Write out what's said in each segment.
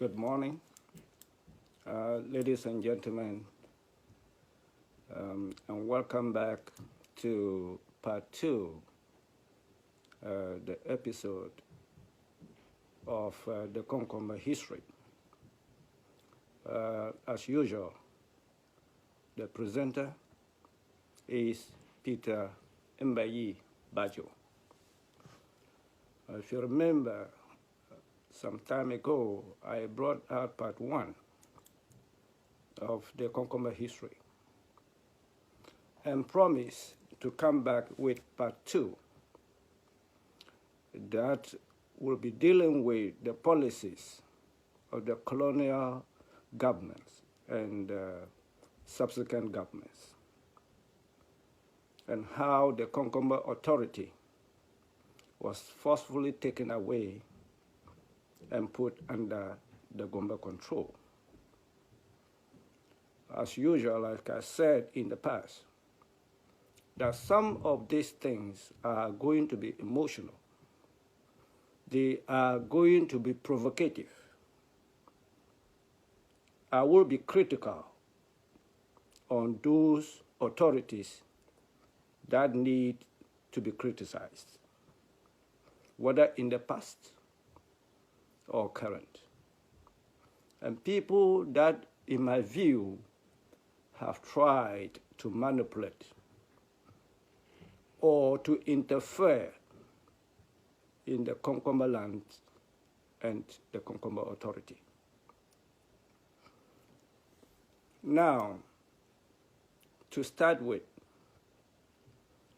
Good morning, ladies and gentlemen, and welcome back to part two, the episode of the Konkomba history. As usual, the presenter is Peter Mbayi Bajo. If you remember, some time ago, I brought out part one of the Konkomba history and promised to come back with part two that will be dealing with the policies of the colonial governments and subsequent governments and how the Konkomba authority was forcefully taken away and put under the Gomba control. As usual, like I said in the past, that some of these things are going to be emotional. They are going to be provocative. I will be critical on those authorities that need to be criticized, whether in the past or current. And people that, in my view, have tried to manipulate or to interfere in the Konkomba land and the Konkomba authority. Now, to start with,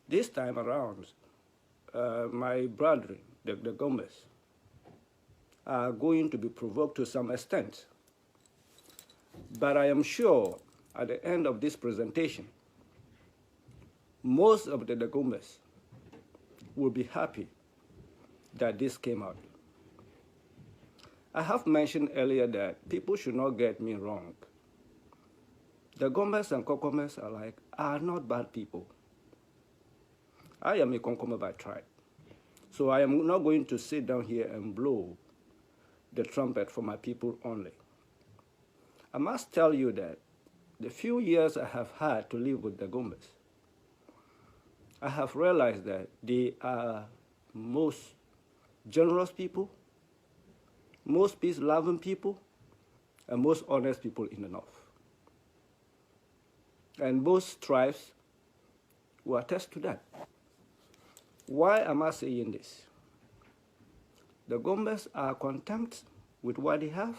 this time around, my brethren, the Konkombas, are going to be provoked to some extent. But I am sure at the end of this presentation, most of the Konkombas will be happy that this came out. I have mentioned earlier that people should not get me wrong. The Konkombas and Konkombas are not bad people. I am a Konkomba by tribe. So I am not going to sit down here and blow the trumpet for my people only. I must tell you that the few years I have had to live with the Konkombas, I have realized that they are most generous people, most peace-loving people, and most honest people in the North. And most tribes will attest to that. Why am I saying this? The Konkombas are content with what they have.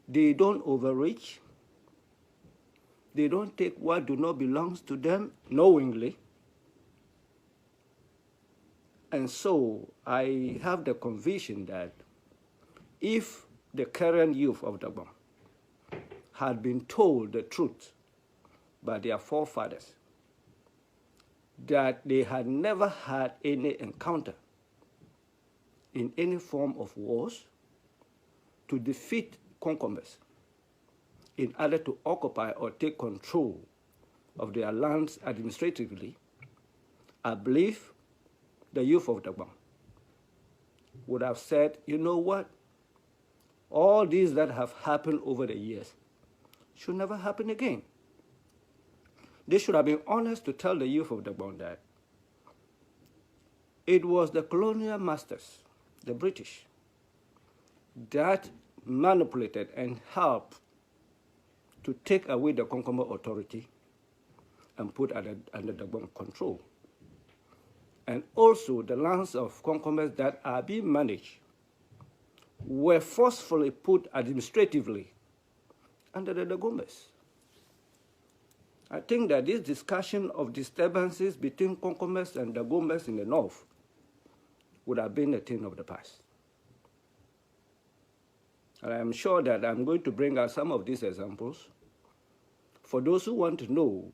They don't overreach. They don't take what do not belong to them knowingly. And so I have the conviction that if the current youth of Dagbon had been told the truth by their forefathers, that they had never had any encounter in any form of wars to defeat Konkombas in order to occupy or take control of their lands administratively, I believe the youth of Dagbon would have said, you know what? All these that have happened over the years should never happen again. They should have been honest to tell the youth of Dagbon that it was the colonial masters, the British, that manipulated and helped to take away the Konkomba authority and put under Dagbon control. And also the lands of Konkombas that are being managed were forcefully put administratively under the Konkombas. I think that this discussion of disturbances between Konkombas and the Konkombas in the North would have been a thing of the past. And I am sure that I'm going to bring out some of these examples for those who want to know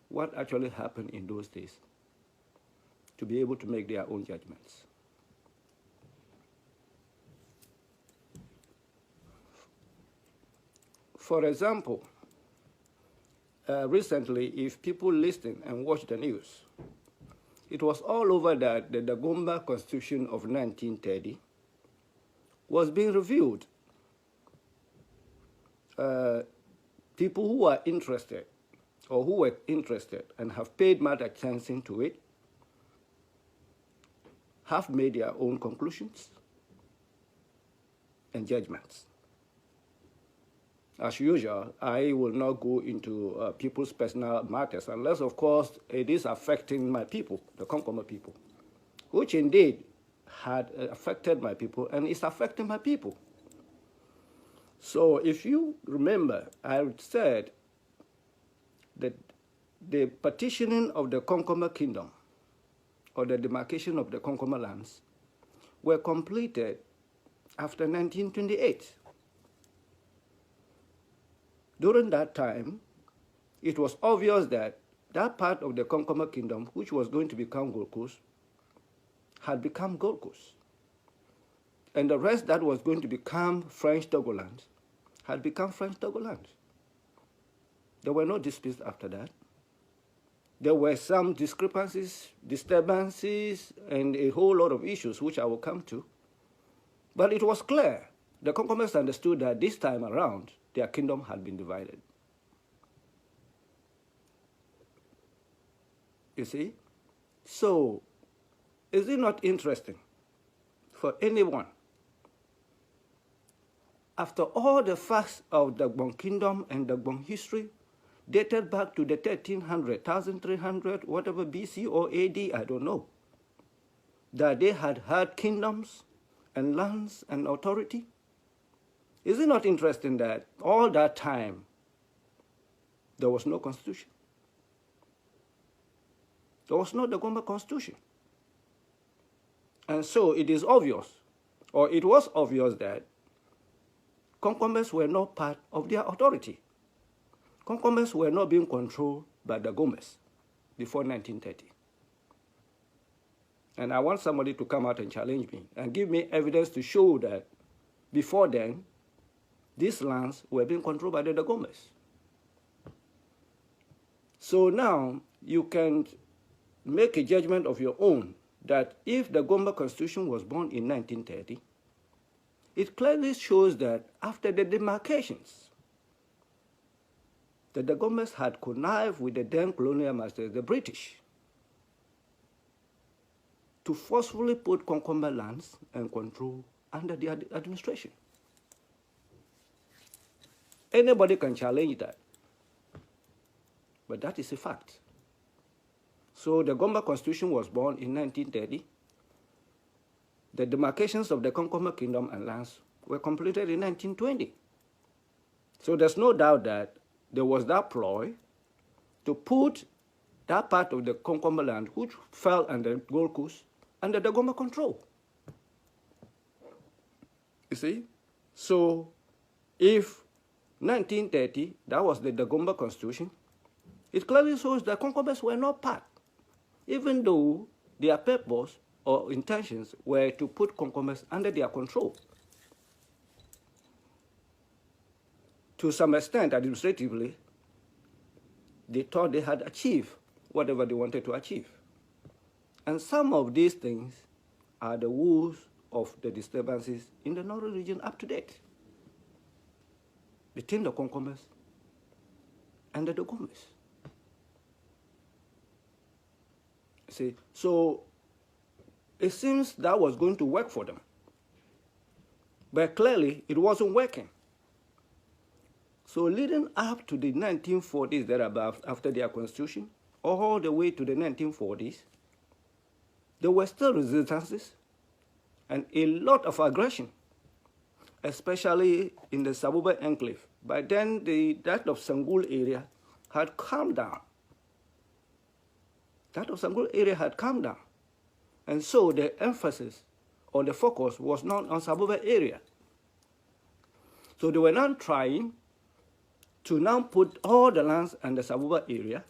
what actually happened in those days, to be able to make their own judgments. For example, recently, if people listen and watch the news, it was all over that the Gomba Constitution of 1930 was being reviewed people who are interested or who were interested and have paid much attention to it have made their own conclusions and judgments. As usual, I will not go into people's personal matters unless, of course, it is affecting my people, the Konkomba people, which indeed had affected my people and is affecting my people. So if you remember, I said that the partitioning of the Konkomba kingdom or the demarcation of the Konkomba lands were completed after 1928. During that time, it was obvious that that part of the Konkomba kingdom, which was going to become Gold Coast, had become Gold Coast. And the rest that was going to become French Togoland had become French Togoland. There were no disputes after that. There were some discrepancies, disturbances, and a whole lot of issues, which I will come to. But it was clear. The Konkombas understood that this time around, their kingdom had been divided. You see? So, is it not interesting for anyone, after all the facts of the Gbon kingdom and the Gbon history, dated back to the 1300, 1300, whatever BC or AD, I don't know, that they had had kingdoms and lands and authority? Is it not interesting that all that time there was no constitution? There was no the Gomba constitution. And so it is obvious, or it was obvious, that Konkombas were not part of their authority. Konkombas were not being controlled by the Gomes before 1930. And I want somebody to come out and challenge me and give me evidence to show that before then, these lands were being controlled by the Gomes. So now you can make a judgment of your own that if the Gomba Constitution was born in 1930, it clearly shows that after the demarcations, that the Gomes had connived with the then colonial masters, the British, to forcefully put Konkomba lands and control under their administration. Anybody can challenge that, but that is a fact. So the Gomba Constitution was born in 1930. The demarcations of the Konkomba Kingdom and lands were completed in 1920. So there's no doubt that there was that ploy to put that part of the Konkomba land, which fell under Gold Coast, under the Gomba control. You see? So if 1930, that was the Gomba Constitution, it clearly shows that Konkombas were not part, even though their purpose or intentions were to put Konkombas under their control. To some extent, administratively, they thought they had achieved whatever they wanted to achieve. And some of these things are the woes of the disturbances in the northern region up to date, between the Konkombas and the Gomes. See, so it seems that was going to work for them, but clearly it wasn't working. So leading up to the 1940s, thereabouts, after their constitution, all the way to the 1940s, there were still resistances and a lot of aggression, especially in the Sabuba enclave. By then, that of Sangul area had calmed down. That of Sangul area had calmed down. And so the emphasis or the focus was not on Sabuba area. So they were now trying to now put all the lands and the Sabuba area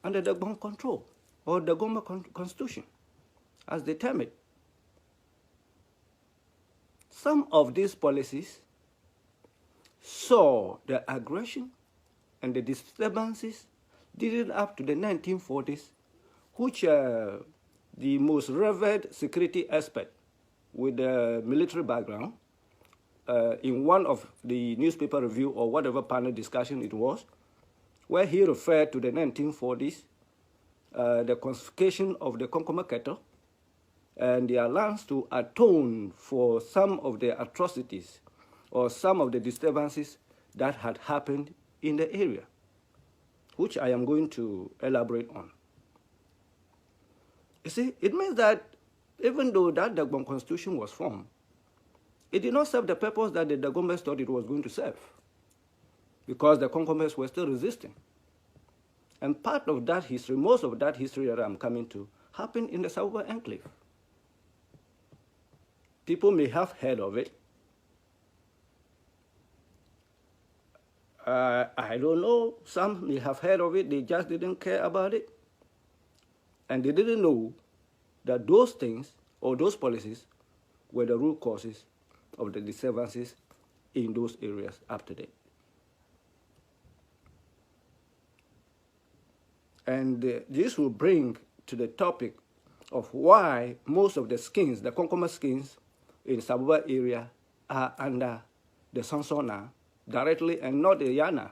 under the Gbon control, or the Gomba Constitution, as they term it. Some of these policies saw the aggression and the disturbances leading up to the 1940s, which the most revered security expert with a military background, in one of the newspaper review or whatever panel discussion it was, where he referred to the 1940s, the confiscation of the Konkomba cattle, and the allowance to atone for some of the atrocities or some of the disturbances that had happened in the area, which I am going to elaborate on. You see, it means that even though that Dagbon Constitution was formed, it did not serve the purpose that the Dagombas thought it was going to serve, because the Konkombas were still resisting. And part of that history, most of that history that I'm coming to, happened in the Sabuba enclave. People may have heard of it. I don't know, some may have heard of it, they just didn't care about it. And they didn't know that those things or those policies were the root causes of the disturbances in those areas up to date. And this will bring to the topic of why most of the skins, the Konkomba skins in Sabuba area, are under the Sansona directly and not the Yana.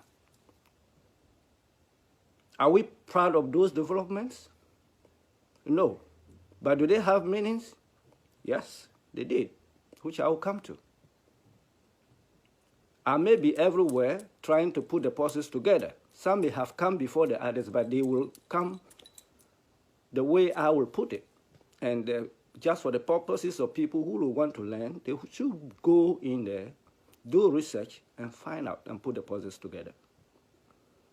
Are we proud of those developments? No. But do they have meanings? Yes, they did, which I will come to. I may be everywhere trying to put the pieces together. Some may have come before the others, but they will come the way I will put it. And just for the purposes of people who will want to learn, they should go in there, do research, and find out and put the puzzles together.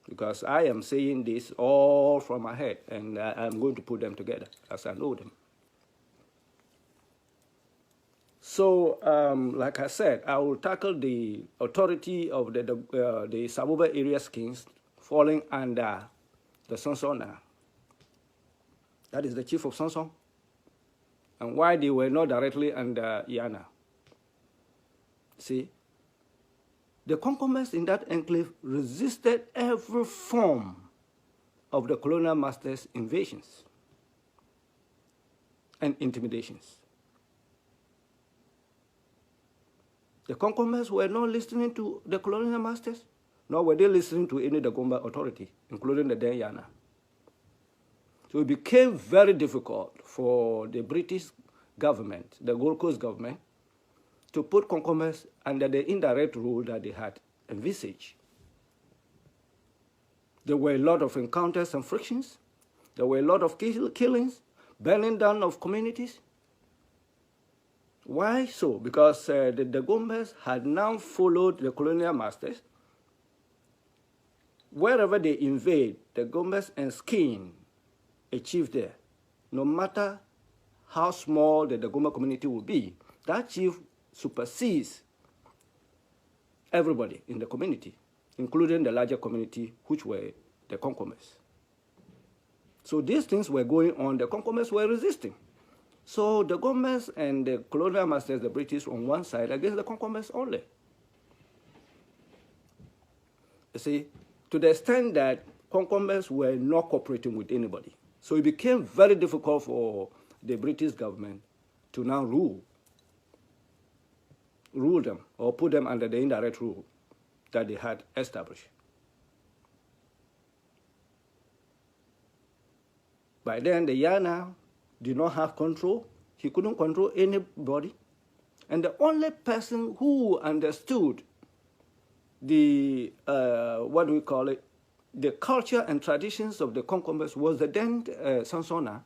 Because I am saying this all from my head, and I'm going to put them together as I know them. So, like I said, I will tackle the authority of the Sabuba area skins falling under the Sansona. That is the chief of Sanson, and why they were not directly under Yana. See, the Konkombas in that enclave resisted every form of the colonial masters' invasions and intimidations. The Konkombas were not listening to the colonial masters, nor were they listening to any Dagomba authority, including the then Yana. So it became very difficult for the British government, the Gold Coast government, to put Konkombas under the indirect rule that they had envisaged. There were a lot of encounters and frictions. There were a lot of killings, burning down of communities. Why so? Because the Dagombas had now followed the colonial masters. Wherever they invade, the Dagombas and skin achieve there. No matter how small the Dagomba community will be, that chief supersedes everybody in the community, including the larger community, which were the Konkombas. So these things were going on. The Konkombas were resisting. So the Dagombas and the colonial masters, the British, on one side against the Konkombas only. You see, to the extent that Konkombas were not cooperating with anybody. So it became very difficult for the British government to now rule them or put them under the indirect rule that they had established. By then, the Yana did not have control. He couldn't control anybody. And the only person who understood the, what do we call it, the culture and traditions of the Konkombas was the then Sansona.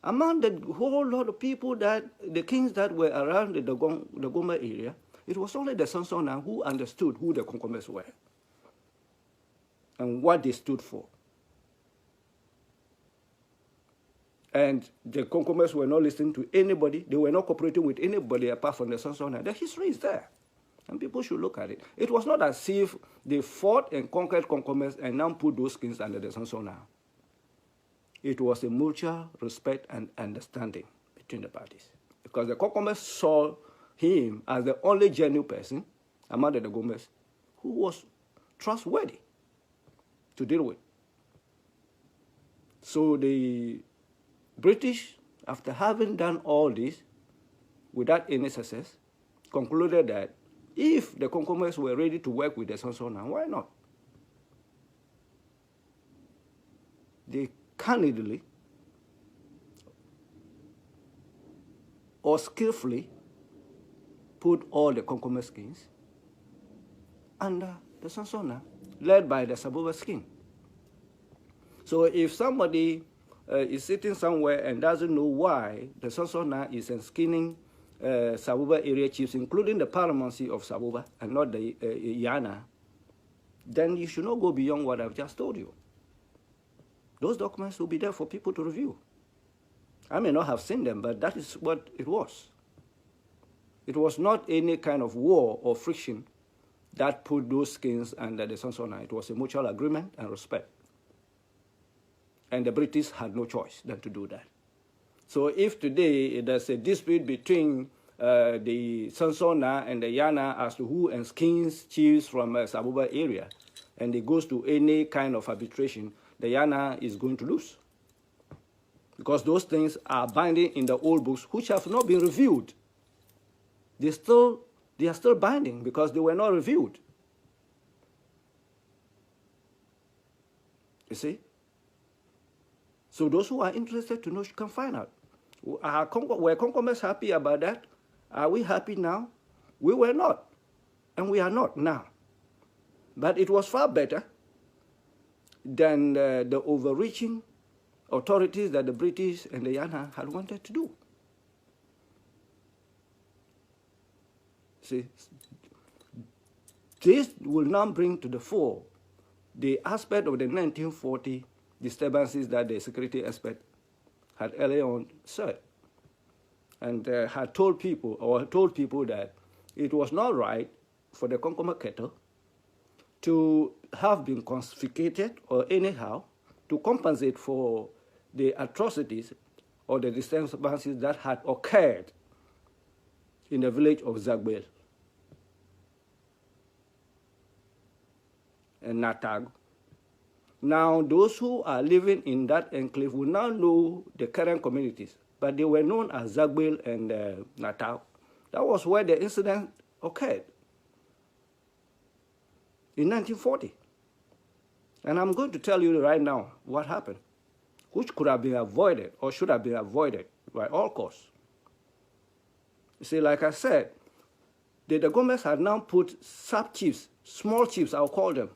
Among the whole lot of people that, the kings that were around the Dagomba area, it was only the Sansona who understood who the Konkombas were and what they stood for. And the Konkombas were not listening to anybody. They were not cooperating with anybody apart from the Sansona. The history is there, and people should look at it. It was not as if they fought and conquered Konkombas and now put those kings under the Sansona. It was a mutual respect and understanding between the parties. Because the Konkombas saw him as the only genuine person among the Dagombas who was trustworthy to deal with. So the British, after having done all this without any success, concluded that If the Konkombas were ready to work with the Sansona, why not? They candidly or skillfully put all the Konkombas skins under the Sansona, led by the Sabuba skin. So if somebody is sitting somewhere and doesn't know why the Sansona is skinning Sabuba area chiefs, including the paramountcy of Sabuba and not the Yana, then you should not go beyond what I've just told you. Those documents will be there for people to review. I may not have seen them, but that is what it was. It was not any kind of war or friction that put those skins under the Sansona. It was a mutual agreement and respect. And the British had no choice than to do that. So if today there's a dispute between the Sansona and the Yana as to who skins chiefs from Sabuba area, and it goes to any kind of arbitration, the Yana is going to lose. Because those things are binding in the old books, which have not been reviewed. They are still binding because they were not reviewed. You see? So those who are interested to know can find out. Were Konkombas happy about that? Are we happy now? We were not, and we are not now. But it was far better than the overreaching authorities that the British and the Yana had wanted to do. See, this will now bring to the fore the aspect of the 1940 disturbances that the security expert had earlier on said, and had told people that it was not right for the Konkomba cattle to have been confiscated or anyhow to compensate for the atrocities or the disturbances that had occurred in the village of Zagbel and Natag. Now, those who are living in that enclave will now know the current communities, but they were known as Zagbel and Natag. That was where the incident occurred in 1940. And I'm going to tell you right now what happened, which could have been avoided or should have been avoided by all costs. You see, like I said, the Konkombas had now put sub-chiefs, small chiefs, I'll call them,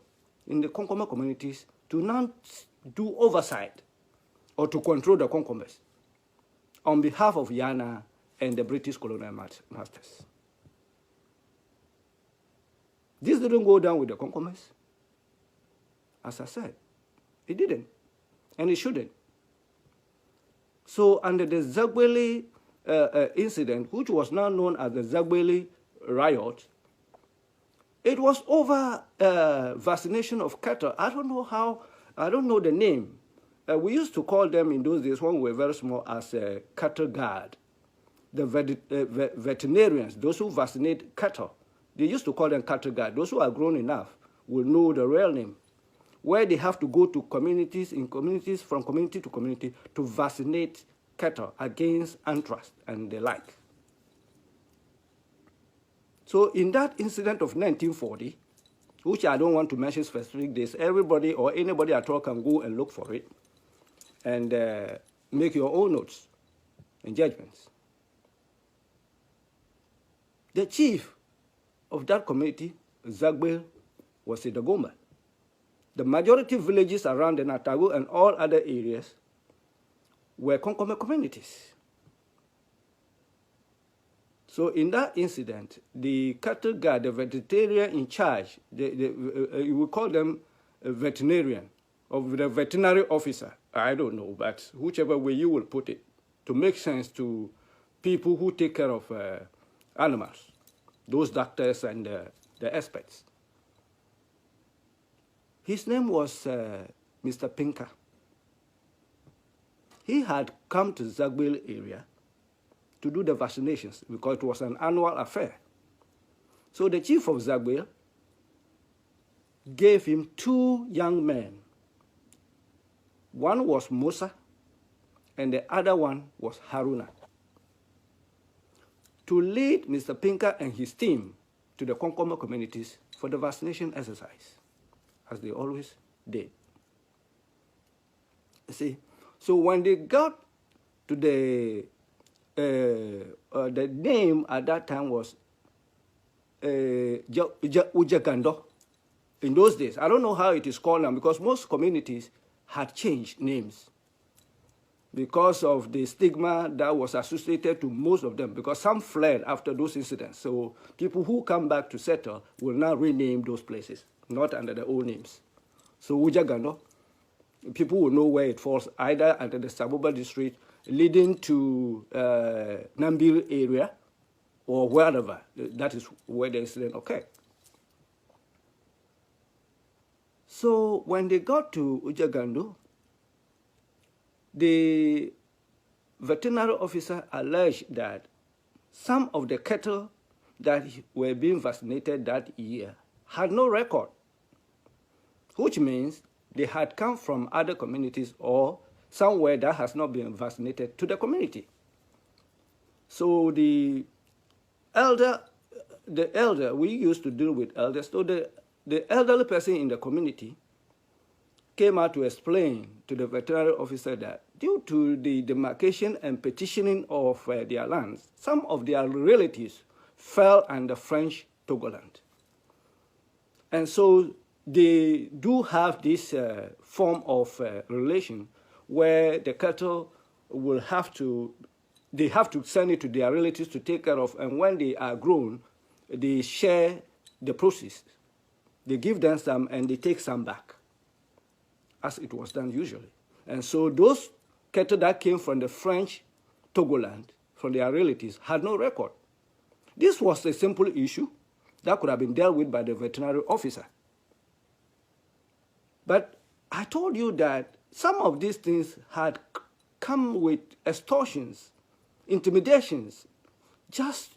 in the Konkomba communities to now do oversight or to control the Konkombas on behalf of Yana and the British colonial masters. This didn't go down with the Konkombas. As I said, it didn't, and it shouldn't. So under the Zagbeli incident, which was now known as the Zagbeli riot, it was over vaccination of cattle. I don't know the name. We used to call them in those days when we were very small as a cattle guard. The veterinarians, those who vaccinate cattle, they used to call them cattle guard. Those who are grown enough will know the real name, where they have to go to communities, from community to community, to vaccinate cattle against anthrax and the like. So in that incident of 1940, which I don't want to mention specific days, everybody or anybody at all can go and look for it and make your own notes and judgments. The chief of that community, Zagbel, was a Dagomba. The majority of villages around the Natago and all other areas were Konkomba communities. So in that incident, the cattle guard, the veterinarian in charge, you would call them a veterinarian, or the veterinary officer, I don't know, but whichever way you will put it, to make sense to people who take care of animals, those doctors and the experts. His name was Mr. Pinker. He had come to Zagbel area to do the vaccinations because it was an annual affair. So the chief of Zagbel gave him 2 young men. One was Musa, and the other one was Haruna, to lead Mr. Pinker and his team to the Konkomba communities for the vaccination exercise, as they always did. You see, so when they got to the name at that time was Ujagando. In those days, I don't know how it is called now because most communities had changed names because of the stigma that was associated to most of them, because some fled after those incidents. So people who come back to settle will now rename those places, not under the old names. So Ujagando, people will know where it falls, either under the Saboba district leading to Nambil area or wherever. That is where the incident occurred. So when they got to Ujagando, the veterinary officer alleged that some of the cattle that were being vaccinated that year had no record, which means they had come from other communities or somewhere that has not been vaccinated to the community. So the elder, we used to deal with elders, so the elderly person in the community came out to explain to the veterinary officer that due to the demarcation and petitioning of their lands, some of their relatives fell under French Togoland. And so they do have this form of relation where the cattle will they have to send it to their relatives to take care of, and when they are grown, they share the proceeds. They give them some and they take some back, as it was done usually. And so those cattle that came from the French Togoland, from their relatives, had no record. This was a simple issue that could have been dealt with by the veterinary officer. But I told you that some of these things had come with extortions, intimidations, just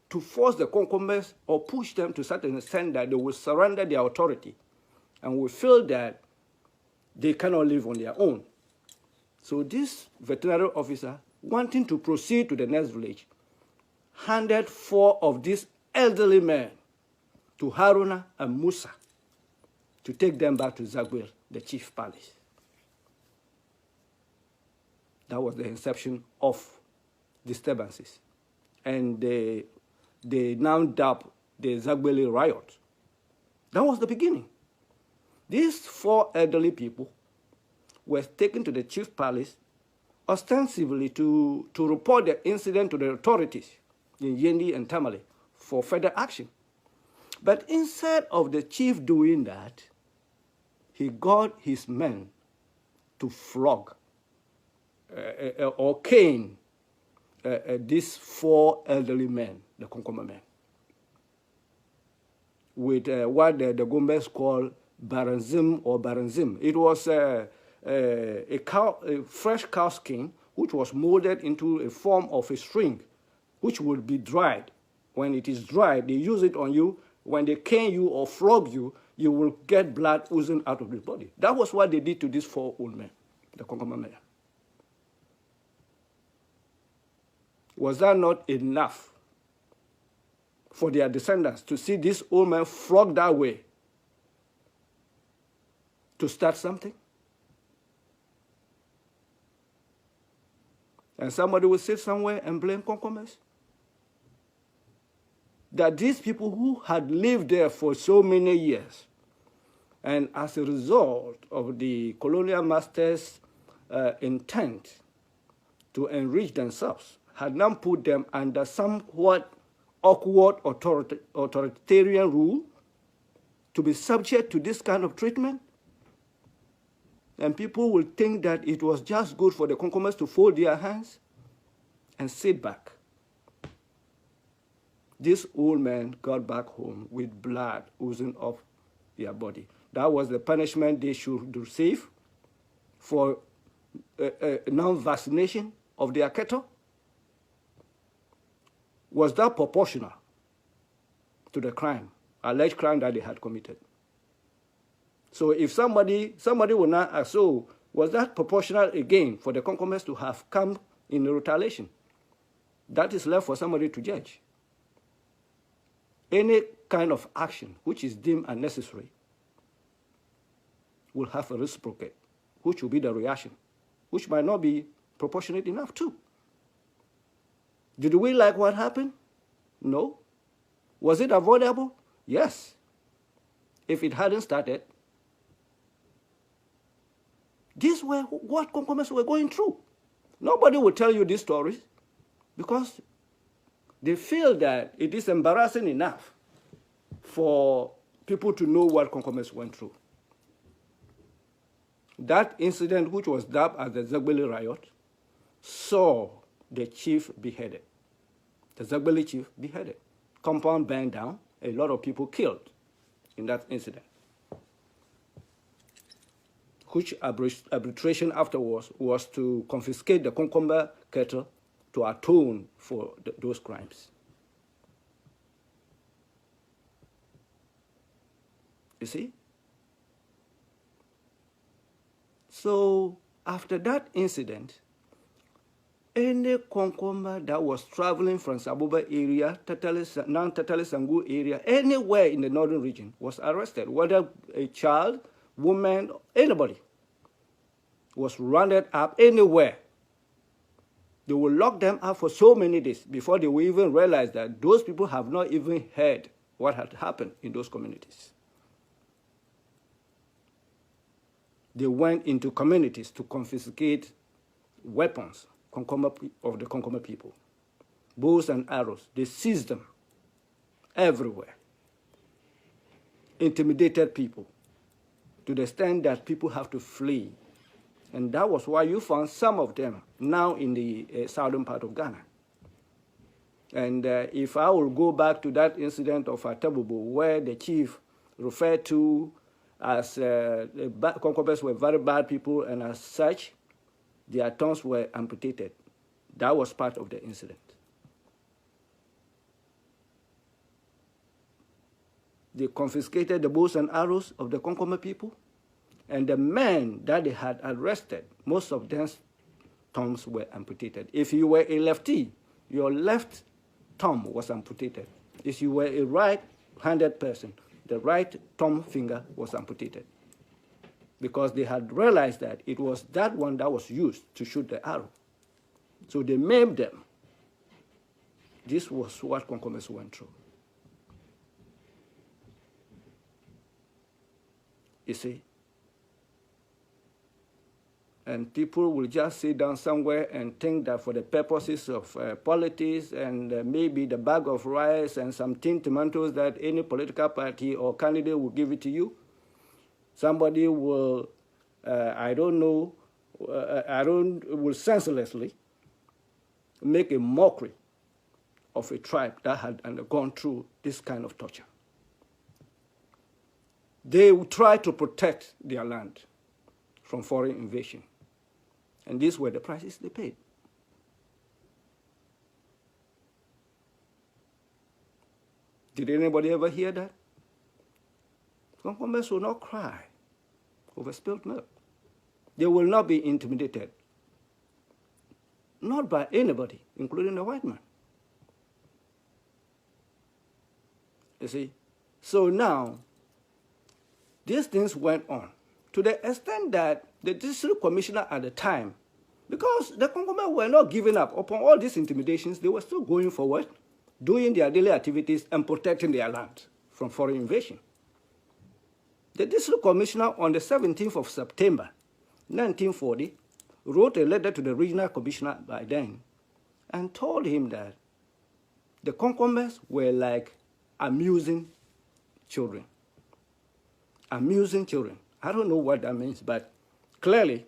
to force the Konkombas or push them to such an extent that they will surrender their authority and will feel that they cannot live on their own. So this veterinary officer, wanting to proceed to the next village, handed 4 of these elderly men to Haruna and Musa to take them back to Zagwil, the chief palace. That was the inception of disturbances. And they now dubbed the Zagwili riot. That was the beginning. These 4 elderly people were taken to the chief palace ostensibly to report the incident to the authorities in Yendi and Tamale for further action. But instead of the chief doing that, he got his men to flog or cane these 4 elderly men, the Konkomba men, with what the Gombes call baranzim or baranzim. It was a fresh cow skin which was molded into a form of a string which would be dried. When it is dried, they use it on you. When they cane you or flog you, you will get blood oozing out of the body. That was what they did to these 4 old men, the Konkomba men. Was that not enough for their descendants to see this old man flogged that way to start something? And somebody will sit somewhere and blame Konkombas? That these people who had lived there for so many years, and as a result of the colonial masters' intent to enrich themselves, had now put them under somewhat awkward authoritarian rule to be subject to this kind of treatment? And people will think that it was just good for the Konkombas to fold their hands and sit back. These old men got back home with blood oozing off their body. That was the punishment they should receive for non-vaccination of their cattle. Was that proportional to the crime, alleged crime that they had committed? So if somebody will not ask, so was that proportional again for the Konkombas to have come in retaliation? That is left for somebody to judge. Any kind of action which is deemed unnecessary will have a reciprocate, which will be the reaction, which might not be proportionate enough too. Did we like what happened? No. Was it avoidable? Yes. If it hadn't started, these were what Konkombas were going through. Nobody will tell you these stories because they feel that it is embarrassing enough for people to know what Konkombas went through. That incident, which was dubbed as the Zagbeli riot, saw the chief beheaded. The Zagbeli chief beheaded. Compound burned down, a lot of people killed in that incident, which arbitration afterwards was to confiscate the Konkomba cattle to atone for those crimes. You see? So after that incident, any Konkomba that was traveling from Sabuba area, non-Tatale Sangu area, anywhere in the northern region was arrested, whether a child, woman, anybody was rounded up anywhere. They will lock them up for so many days before they will even realize that those people have not even heard what had happened in those communities. They went into communities to confiscate weapons of the Konkomba people, bows and arrows. They seized them everywhere, intimidated people to the extent that people have to flee. And that was why you found some of them now in the southern part of Ghana. And if I will go back to that incident of Atabubu, where the chief referred to as the Konkombas were very bad people, and as such, their tongues were amputated. That was part of the incident. They confiscated the bows and arrows of the Konkomba people, and the men that they had arrested, most of them thumbs were amputated. If you were a lefty, your left thumb was amputated. If you were a right-handed person, the right thumb finger was amputated, because they had realized that it was that one that was used to shoot the arrow. So they maimed them. This was what Konkombas went through. You see? And people will just sit down somewhere and think that for the purposes of politics and maybe the bag of rice and some tin tomatoes that any political party or candidate will give it to you, somebody will, will senselessly make a mockery of a tribe that had undergone through this kind of torture. They will try to protect their land from foreign invasion. And these were the prices they paid. Did anybody ever hear that? Konkombas will not cry over spilled milk. They will not be intimidated. Not by anybody, including the white man. You see? So now, these things went on to the extent that the district commissioner at the time, because the Konkombas were not giving up upon all these intimidations, they were still going forward, doing their daily activities and protecting their land from foreign invasion. The district commissioner on the 17th of September, 1940, wrote a letter to the regional commissioner by then and told him that the Konkombas were like amusing children. Amusing children. I don't know what that means, but clearly,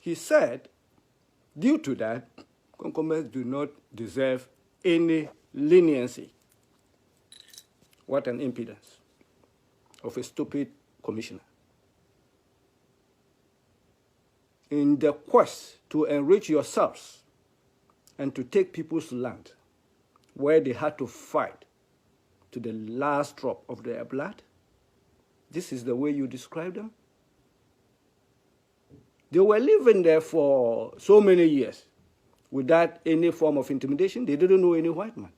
he said, due to that, Konkombas do not deserve any leniency. What an impudence of a stupid commissioner. In the quest to enrich yourselves and to take people's land, where they had to fight to the last drop of their blood, this is the way you describe them? They were living there for so many years without any form of intimidation. They didn't know any white man.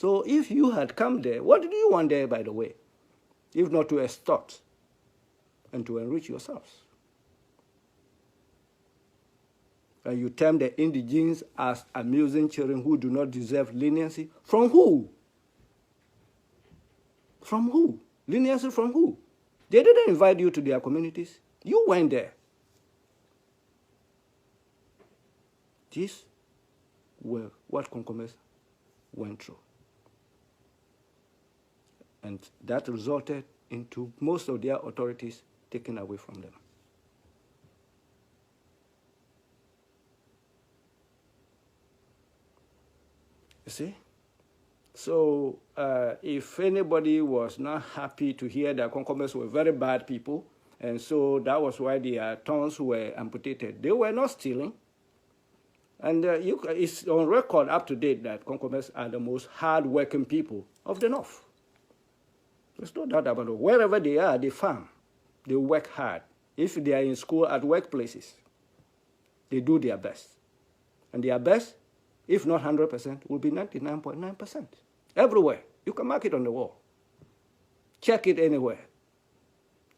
So if you had come there, what did you want there, by the way, if not to extort and to enrich yourselves? And you term the indigenes as amusing children who do not deserve leniency. From who? From who? Leniency from who? They didn't invite you to their communities. You went there. These were what Konkombas went through. And that resulted into most of their authorities taken away from them. You see? So if anybody was not happy to hear that Konkombas were very bad people, and so that was why their tongues were amputated, they were not stealing. And it's on record up to date that Konkombas are the most hard-working people of the North. There's no doubt about it. Wherever they are, they farm. They work hard. If they are in school, at workplaces, they do their best. And their best, if not 100%, will be 99.9%. Everywhere. You can mark it on the wall. Check it anywhere.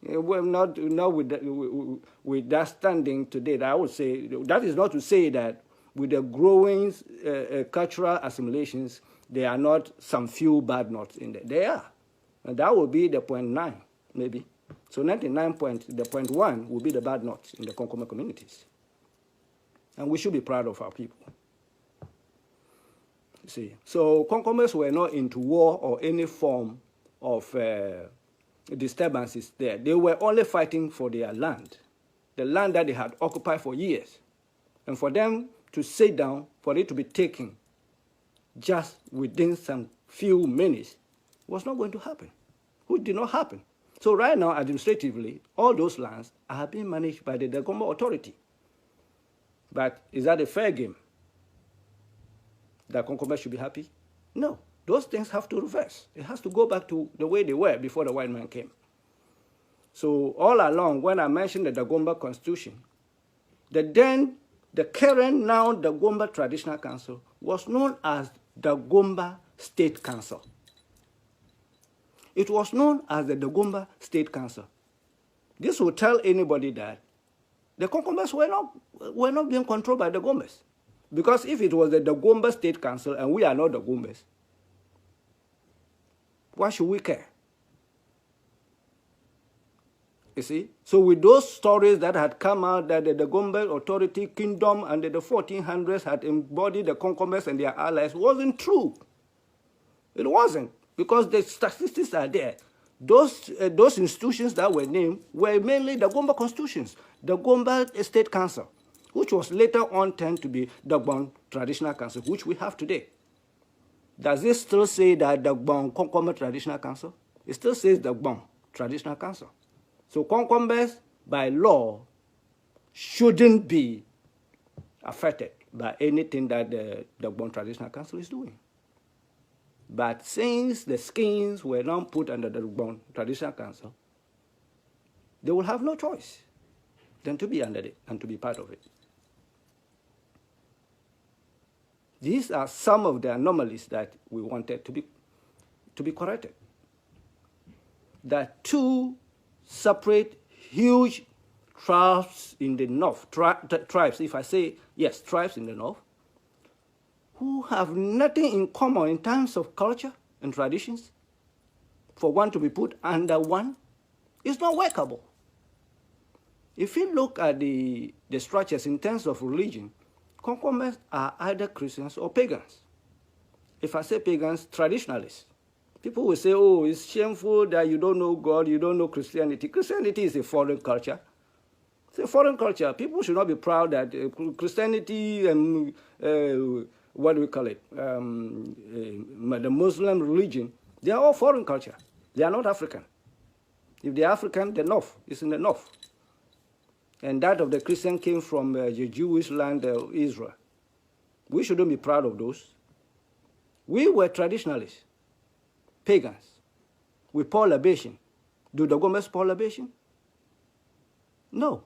We're not with that standing today. I would say, that is not to say that with the growing cultural assimilations, there are not some few bad notes in there. They are. And that will be the 0.9, maybe. So 0.1 will be the bad notes in the Konkomba communities. And we should be proud of our people. You see. So Konkombas were not into war or any form of disturbances there. They were only fighting for their land, the land that they had occupied for years. And for them to sit down, for it to be taken just within some few minutes, was not going to happen. Which did not happen. So right now, administratively, all those lands are being managed by the Dagomba authority. But is that a fair game? That Konkombas should be happy? No. Those things have to reverse. It has to go back to the way they were before the white man came. So all along, when I mentioned the Dagomba Constitution, the current now Dagomba Traditional Council was known as Dagomba State Council. It was known as the Dagomba State Council. This will tell anybody that the Konkombas were not being controlled by the Dagombas. Because if it was the Dagomba State Council and we are not the Dagombas, why should we care? You see? So with those stories that had come out that the Dagomba Authority Kingdom under the 1400s had embodied the Konkombas and their allies wasn't true. It wasn't. Because the statistics are there. Those institutions that were named were mainly the Dagomba constitutions, the Dagomba State Council, which was later on turned to be the Dagbon Traditional Council, which we have today. Does it still say that the Dagbon Konkomba Traditional Council? It still says the Dagbon Traditional Council. So Konkombas, by law, shouldn't be affected by anything that the Dagbon Traditional Council is doing. But since the skins were not put under the Dagbon Traditional Council, they will have no choice than to be under it and to be part of it. These are some of the anomalies that we wanted to be corrected. That two separate huge tribes in the north, tribes, if I say, yes, tribes in the north, who have nothing in common in terms of culture and traditions, for one to be put under one, is not workable. If you look at the structures in terms of religion, Konkombas are either Christians or pagans. If I say pagans, traditionalists. People will say, oh, it's shameful that you don't know God, you don't know Christianity. Christianity is a foreign culture. It's a foreign culture. People should not be proud that Christianity and what do we call it? The Muslim religion, they are all foreign culture. They are not African. If they are African, the north is in the north. And that of the Christian came from the Jewish land, Israel. We shouldn't be proud of those. We were traditionalists, pagans. We pour libation. Do the Dagombas pour libation? No.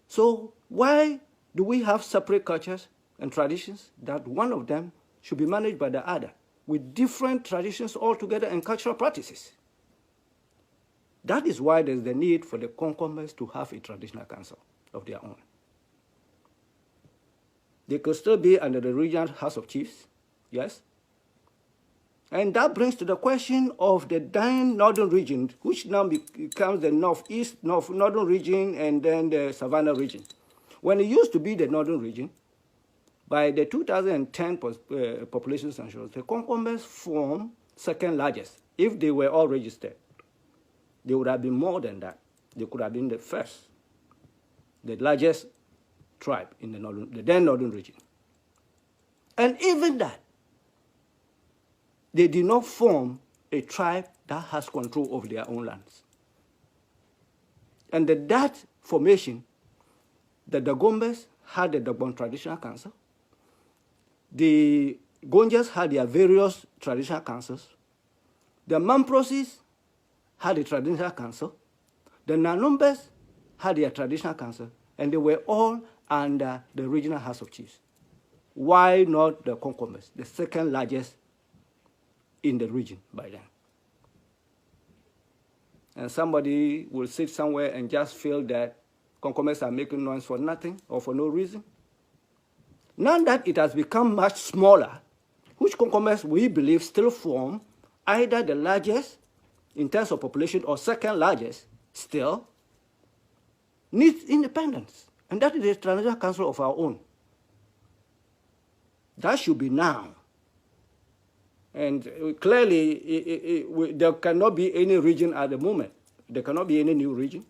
So why do we have separate cultures and traditions that one of them should be managed by the other? with different traditions altogether and cultural practices. That is why there's the need for the Konkombas to have a traditional council of their own. They could still be under the regional House of Chiefs, yes? And that brings to the question of the dying northern region, which now becomes the northern region and then the Savannah region. When it used to be the northern region, by the 2010 population census, the Konkombas formed second largest. If they were all registered, they would have been more than that. They could have been the first, the largest tribe in the then northern region. And even that, they did not form a tribe that has control over their own lands. And that formation, the Dagombas had the Dagbon Traditional Council, the Gonjas had their various traditional councils, the Mamprosis had a traditional council, the Nanumbas had their traditional council, and they were all under the regional House of Chiefs. Why not the Konkombas, the second largest in the region by then? And somebody will sit somewhere and just feel that Konkombas are making noise for nothing or for no reason. Now that it has become much smaller, which Konkombas we believe still form either the largest in terms of population or second largest still, needs independence. And that is the Transitional Council of our own. That should be now. And clearly, there cannot be any region at the moment. There cannot be any new region.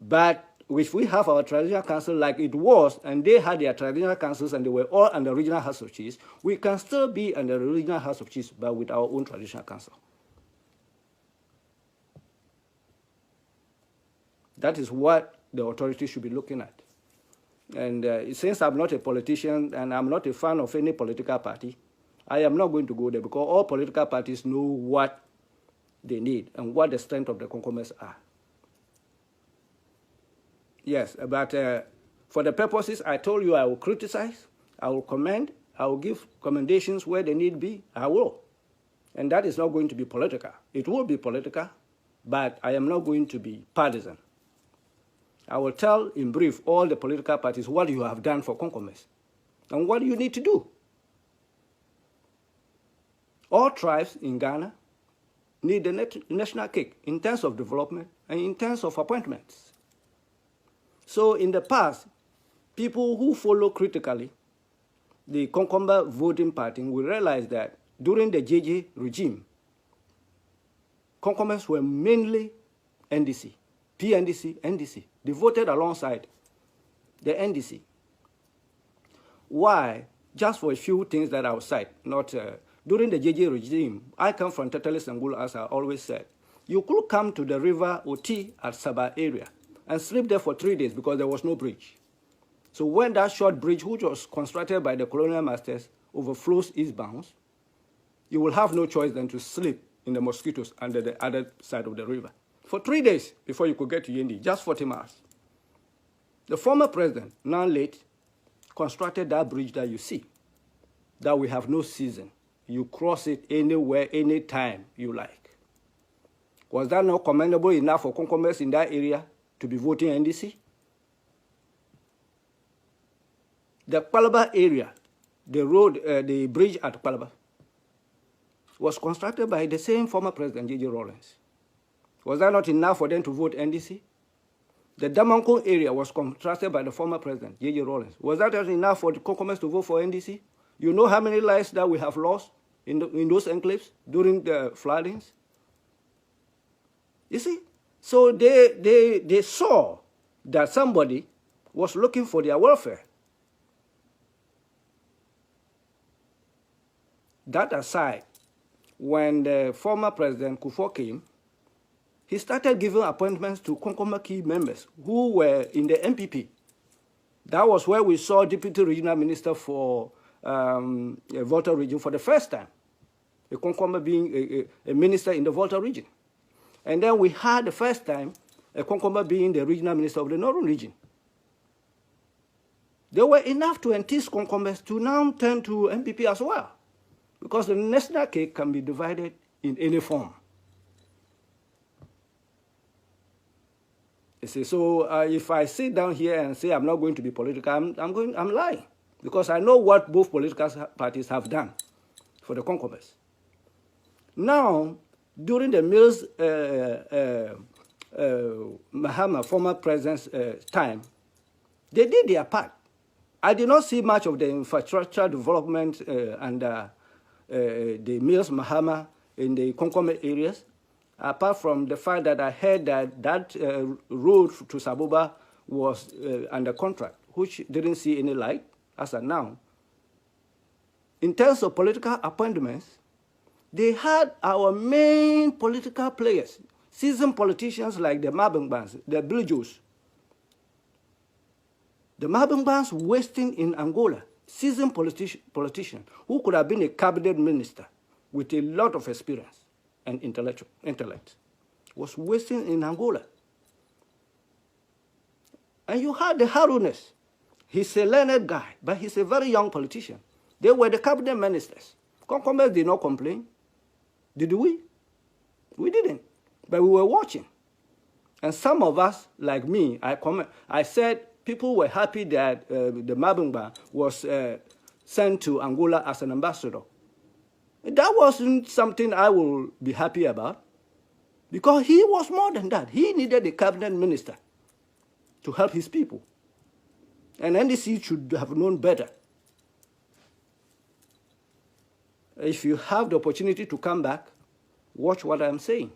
But if we have our Transitional Council like it was, and they had their Transitional Councils and they were all under Regional House of Chiefs, we can still be under the Regional House of Chiefs, but with our own Transitional Council. That is what the authorities should be looking at. And since I'm not a politician and I'm not a fan of any political party, I am not going to go there because all political parties know what they need and what the strength of the Konkombas are. Yes, but for the purposes I told you, I will criticize, I will commend, I will give commendations where they need be, I will. And that is not going to be political. It will be political, but I am not going to be partisan. I will tell in brief all the political parties what you have done for Konkombas and what you need to do. All tribes in Ghana need the national cake in terms of development and in terms of appointments. So in the past, people who follow critically the Konkomba voting pattern will realize that during the JJ regime, Konkombas were mainly NDC, PNDC, NDC. They voted alongside the NDC. Why? Just for a few things that I will cite. Not during the JJ regime, I come from Tetele Sangul, as I always said. You could come to the river Oti at Sabah area and sleep there for 3 days because there was no bridge. So when that short bridge, which was constructed by the colonial masters, overflows eastbound, you will have no choice than to sleep in the mosquitoes under the other side of the river for 3 days before you could get to Yendi, just 40 miles. The former president, now late, constructed that bridge that you see, that we have no season. You cross it anywhere, anytime you like. Was that not commendable enough for Konkombas in that area to be voting NDC? The Palaba area, the road, the bridge at Palaba, was constructed by the same former president, J.J. Rawlings. Was that not enough for them to vote NDC? The Damanko area was constructed by the former president, J.J. Rawlings. Was that not enough for the Konkombas to vote for NDC? You know how many lives that we have lost in those enclaves during the floodings? You see? So they saw that somebody was looking for their welfare. That aside, when the former president Kufuor came, he started giving appointments to Konkomba key members who were in the MPP. That was where we saw Deputy Regional Minister for Volta region for the first time, a Konkomba being a minister in the Volta region. And then we had the first time a Konkomba being the regional minister of the Northern region. There were enough to entice Konkombas to now turn to MPP as well. because the national cake can be divided in any form. You see, so if I sit down here and say I'm not going to be political, I'm lying, because I know what both political parties have done for the Konkombas. Now, during the Mills Mahama, former president's time, they did their part. I did not see much of the infrastructure development under the Mills Mahama in the Konkomba areas, apart from the fact that I heard that road to Saboba was under contract, which didn't see any light as of now. In terms of political appointments, they had our main political players, seasoned politicians like the Mabengbans, the Biljos. The Mabengbans wasting in Angola, seasoned politician who could have been a cabinet minister with a lot of experience and intellect, was wasting in Angola. And you had the Harunas. He's a learned guy, but he's a very young politician. They were the cabinet ministers. Konkombas did not complain. Did we? We didn't. But we were watching. And some of us, like me, I said people were happy that the Mabengba was sent to Angola as an ambassador. That wasn't something I will be happy about, because he was more than that. He needed a cabinet minister to help his people. And NDC should have known better. If you have the opportunity to come back, watch what I'm saying.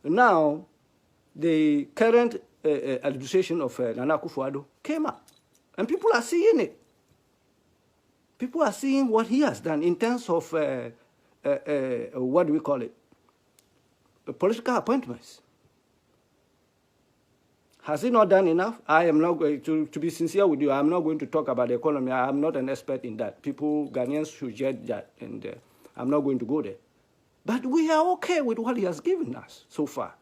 Now, the current administration of Nana Akufo-Addo came up, and people are seeing it. People are seeing what he has done in terms of, what do we call it, political appointments. Has he not done enough? I am not going to be sincere with you, I'm not going to talk about the economy. I'm not an expert in that. People, Ghanaians should judge that, and I'm not going to go there. But we are okay with what he has given us so far.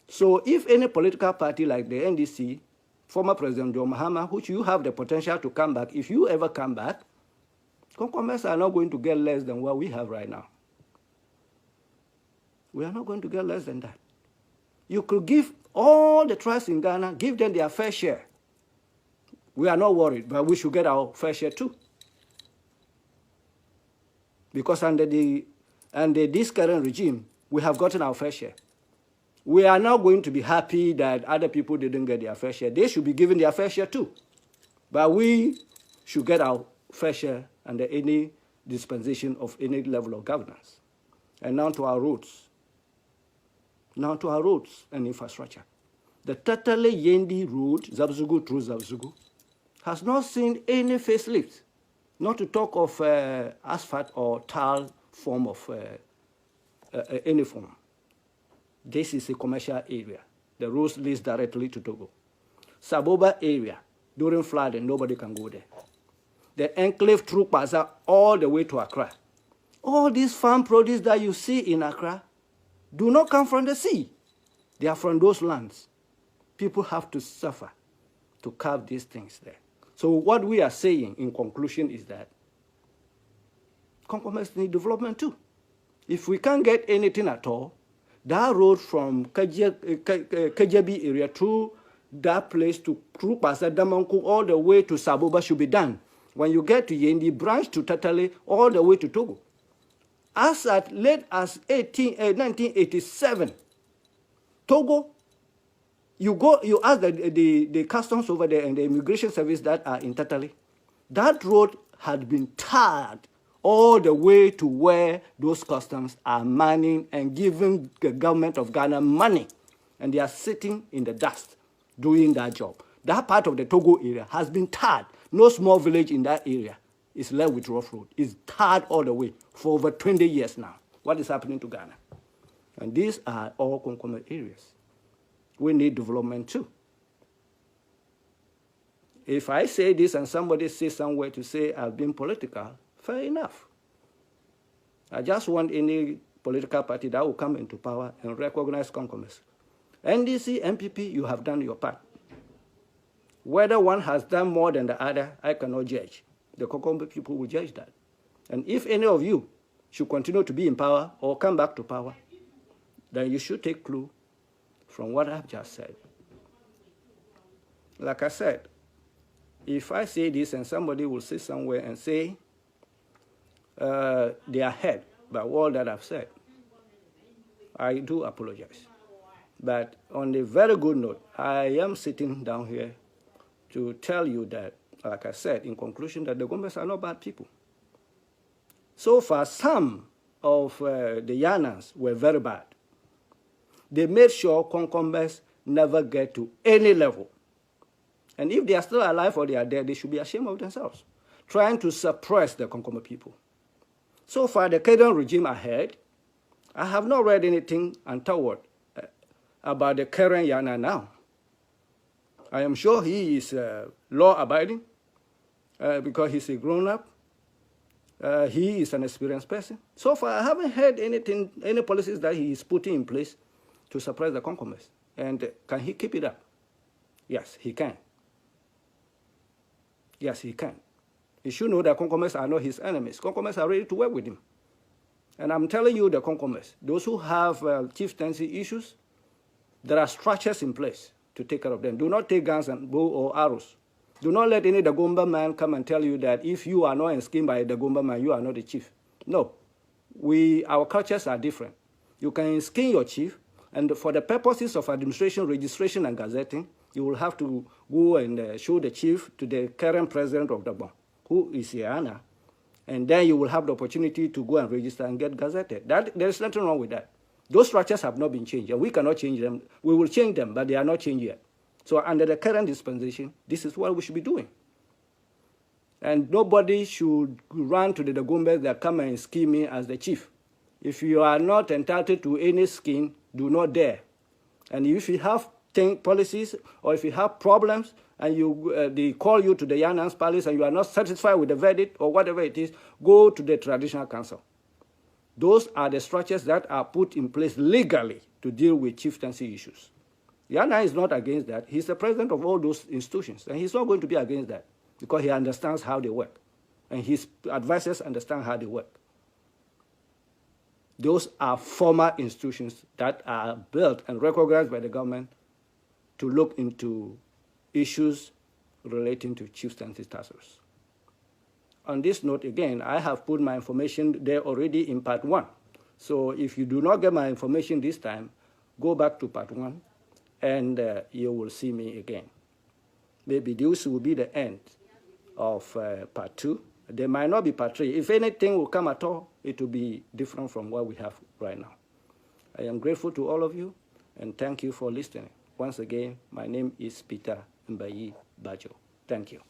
So if any political party like the NDC, former President John Mahama, which you have the potential to come back, if you ever come back, Konkombas are not going to get less than what we have right now. We are not going to get less than that. You could give all the tribes in Ghana, give them their fair share. We are not worried, but we should get our fair share too. Because under this current regime, we have gotten our fair share. We are not going to be happy that other people didn't get their fair share. They should be given their fair share too. But we should get our fair share under any dispensation of any level of governance. And now to our roads. Now to our roads and infrastructure. The Tatale Yendi road, Zabzugu through Zabzugu, has not seen any facelift, not to talk of asphalt or tar form of any form. This is a commercial area. The roads leads directly to Togo. Saboba area, during flooding, nobody can go there. The enclave through Paza all the way to Accra. All these farm produce that you see in Accra do not come from the sea. They are from those lands. People have to suffer to carve these things there. So what we are saying in conclusion is that Konkombas need development too. If we can't get anything at all, that road from Kajabi area to that place to through Pasa Damanku all the way to Saboba should be done. When you get to Yendi, branch to Tatale all the way to Togo. As at late as 1987, Togo, you ask the customs over there and the immigration service that are in Tatale, that road had been tarred all the way to where those customs are manning and giving the government of Ghana money. And they are sitting in the dust doing that job. That part of the Togo area has been tarred. No small village in that area is left with rough road. It's tarred all the way for over 20 years now. What is happening to Ghana? And these are all Konkomba areas. We need development too. If I say this and somebody says somewhere to say I've been political, fair enough. I just want any political party that will come into power and recognize Konkombas. NDC, MPP, you have done your part. Whether one has done more than the other, I cannot judge. The Konkomba people will judge that. And if any of you should continue to be in power or come back to power, then you should take clue from what I've just said. Like I said, if I say this and somebody will sit somewhere and say they are hurt by all that I've said, I do apologize. But on a very good note, I am sitting down here to tell you that, like I said, in conclusion, that the Konkombas are not bad people. So far, some of the Yanans were very bad. They made sure Konkombas never get to any level. And if they are still alive or they are dead, they should be ashamed of themselves, trying to suppress the Konkomba people. So far, the Kenyan regime ahead, I have not read anything untoward about the current Yana now. I am sure he is law-abiding because he's a grown-up. He is an experienced person. So far, I haven't heard anything, any policies that he is putting in place to suppress the Konkombas. And can he keep it up? Yes, he can. Yes, he can. He should know that Konkombas are not his enemies. Konkombas are ready to work with him. And I'm telling you, the Konkombas, those who have chieftaincy issues, there are structures in place to take care of them. Do not take guns and bow or arrows. Do not let any Dagomba man come and tell you that if you are not enskined by a Dagomba man, you are not the chief. No. Our cultures are different. You can enskin your chief, and for the purposes of administration, registration, and gazetting, you will have to go and show the chief to the current president of Dabon, who is Yana, and then you will have the opportunity to go and register and get gazetted. There is nothing wrong with that. Those structures have not been changed, and we cannot change them. We will change them, but they are not changed yet. So under the current dispensation, this is what we should be doing. And nobody should run to the Dagombas that come and scheme me as the chief. If you are not entitled to any scheme, do not dare. And if you have policies or if you have problems and they call you to the Yanans Palace and you are not satisfied with the verdict or whatever it is, go to the traditional council. Those are the structures that are put in place legally to deal with chieftaincy issues. Yana is not against that. He's the president of all those institutions, and he's not going to be against that because he understands how they work, and his advisors understand how they work. Those are former institutions that are built and recognized by the government to look into issues relating to chieftaincy status. On this note, again, I have put my information there already in part 1. So if you do not get my information this time, go back to part 1, and you will see me again. Maybe this will be the end of part 2. There might not be part 3. If anything will come at all, it will be different from what we have right now. I am grateful to all of you, and thank you for listening. Once again, my name is Peter Mbayi Bajo. Thank you.